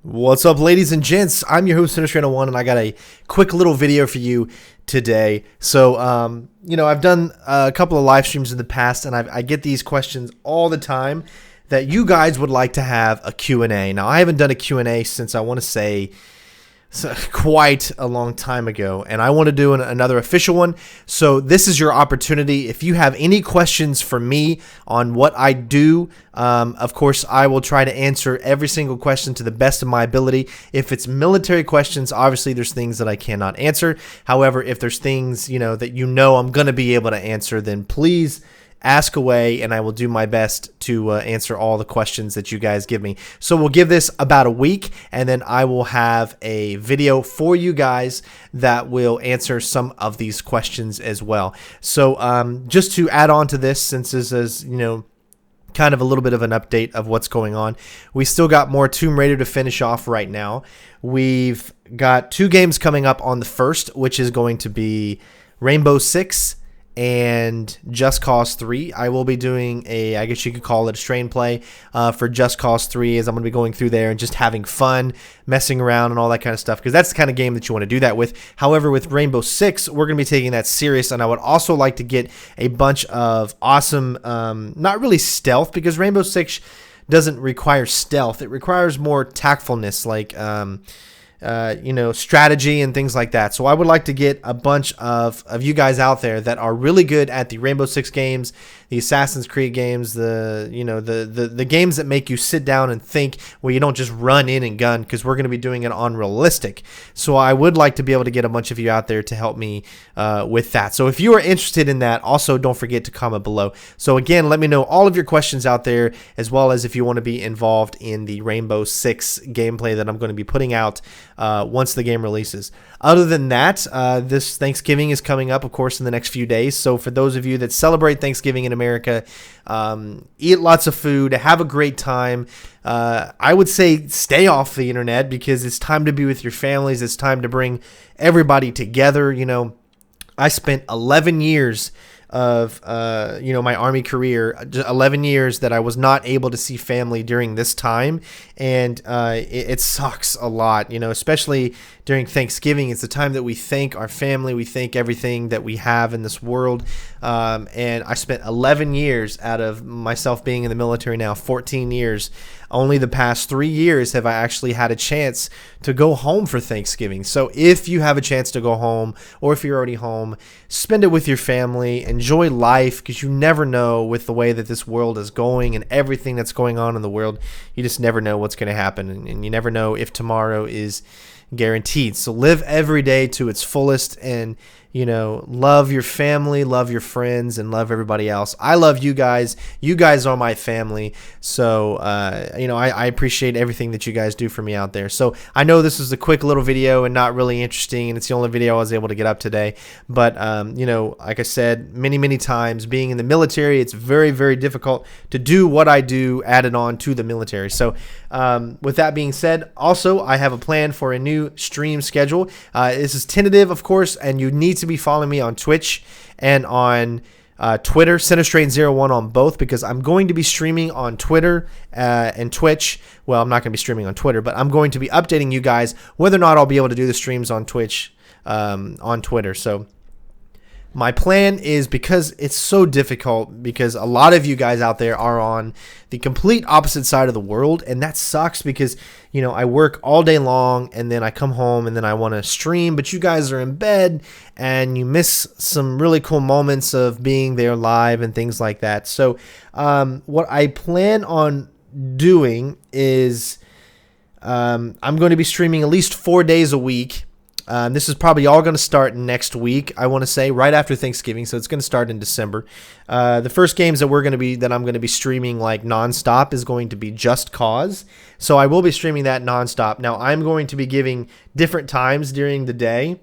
What's up, ladies and gents? I'm your host, CenterStrain01, and I got a quick little video for you today. So, I've done a couple of live streams in the past, and I get these questions all the time that you guys would like to have a Q&A. Now, I haven't done a Q&A since I want to say quite a long time ago, and I want to do another official one. So this is your opportunity. If you have any questions for me on what I do, of course I will try to answer every single question to the best of my ability. If it's military questions, obviously there's things that I cannot answer. However, if there's things that I'm going to be able to answer, then please ask away, and I will do my best to answer all the questions that you guys give me. So we'll give this about a week, and then I will have a video for you guys that will answer some of these questions as well. So just to add on to this, since this is, kind of a little bit of an update of what's going on, we still got more Tomb Raider to finish off right now. We've got 2 games coming up on the 1st, which is going to be Rainbow Six and Just Cause 3. I will be doing I guess you could call it a strain play for Just Cause 3, as I'm going to be going through there and just having fun, messing around and all that kind of stuff, because that's the kind of game that you want to do that with. However, with Rainbow Six, we're going to be taking that serious, and I would also like to get a bunch of awesome, not really stealth, because Rainbow Six doesn't require stealth. It requires more tactfulness, like strategy and things like that. So I would like to get a bunch of you guys out there that are really good at the Rainbow Six games, the Assassin's Creed games, the games that make you sit down and think, where you don't just run in and gun, because we're going to be doing it on realistic. So I would like to be able to get a bunch of you out there to help me with that. So if you are interested in that, also don't forget to comment below. So again, let me know all of your questions out there, as well as if you want to be involved in the Rainbow Six gameplay that I'm going to be putting out once the game releases. Other than that, this Thanksgiving is coming up, of course, in the next few days. So for those of you that celebrate Thanksgiving in America, eat lots of food, have a great time. I would say stay off the internet, because it's time to be with your families. It's time to bring everybody together. I spent 11 years of my Army career, 11 years that I was not able to see family during this time, and it sucks a lot, especially during Thanksgiving. It's the time that we thank our family, we thank everything that we have in this world, and I spent 11 years out of myself being in the military now, 14 years. Only the past 3 years have I actually had a chance to go home for Thanksgiving. So if you have a chance to go home, or if you're already home, spend it with your family. Enjoy life, because you never know with the way that this world is going and everything that's going on in the world. You just never know what's going to happen, and you never know if tomorrow is guaranteed. So live every day to its fullest, and love your family, love your friends, and love everybody else. I love you guys. You guys are my family. So I appreciate everything that you guys do for me out there. So I know this is a quick little video and not really interesting, and it's the only video I was able to get up today, but like I said many times, being in the military, it's very, very difficult to do what I do added on to the military. So with that being said, also I have a plan for a new stream schedule. This is tentative, of course, and you need to be following me on Twitch and on Twitter, CenterStrain01 on both, because I'm going to be streaming on Twitter and Twitch. Well, I'm not going to be streaming on Twitter, but I'm going to be updating you guys whether or not I'll be able to do the streams on Twitch, on Twitter. So my plan is, because it's so difficult, because a lot of you guys out there are on the complete opposite side of the world, and that sucks, because I work all day long, and then I come home, and then I want to stream, but you guys are in bed, and you miss some really cool moments of being there live and things like that. So what I plan on doing is I'm going to be streaming at least 4 days a week. This is probably all going to start next week, I want to say, right after Thanksgiving. So it's going to start in December. The first games that I'm going to be streaming like nonstop is going to be Just Cause. So I will be streaming that nonstop. Now I'm going to be giving different times during the day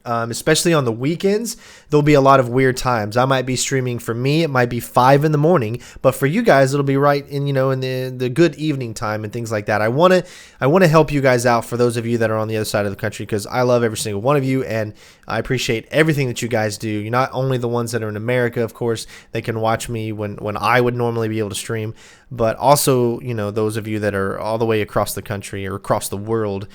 especially on the weekends, there'll be a lot of weird times. I might be streaming. For me, it might be 5 in the morning, but for you guys, it'll be right in, in the good evening time and things like that. I want to help you guys out, for those of you that are on the other side of the country, because I love every single one of you, and I appreciate everything that you guys do. You're not only the ones that are in America, of course, they can watch me when I would normally be able to stream, but also, those of you that are all the way across the country or across the world.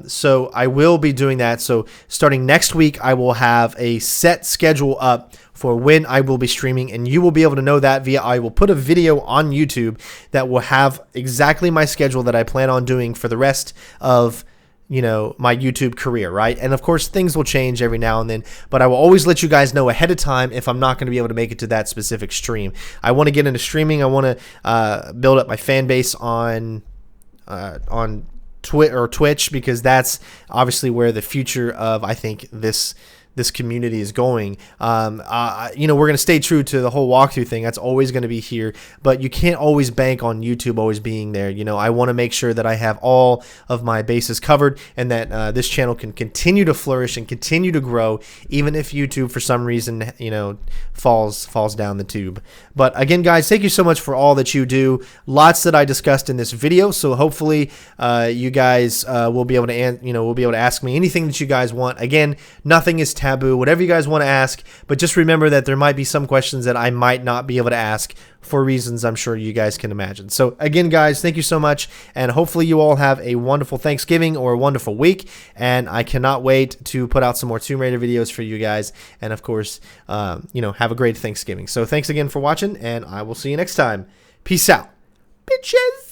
So I will be doing that. So starting next week, I will have a set schedule up for when I will be streaming, and you will be able to know that I will put a video on YouTube that will have exactly my schedule that I plan on doing for the rest of my YouTube career, right? And of course, things will change every now and then, but I will always let you guys know ahead of time if I'm not going to be able to make it to that specific stream. I want to get into streaming. I want to build up my fan base on Twitch, because that's obviously where the future of, I think, this community is going. We're going to stay true to the whole walkthrough thing. That's always going to be here, but you can't always bank on YouTube always being there. I want to make sure that I have all of my bases covered, and that this channel can continue to flourish and continue to grow, even if YouTube for some reason, falls down the tube. But again, guys, thank you so much for all that you do. Lots that I discussed in this video, so hopefully you guys will be able to ask me anything that you guys want. Again, nothing is taboo, whatever you guys want to ask, but just remember that there might be some questions that I might not be able to ask for reasons I'm sure you guys can imagine. So again, guys, thank you so much, and hopefully you all have a wonderful Thanksgiving or a wonderful week, and I cannot wait to put out some more Tomb Raider videos for you guys, and of course, have a great Thanksgiving. So thanks again for watching, and I will see you next time. Peace out, bitches.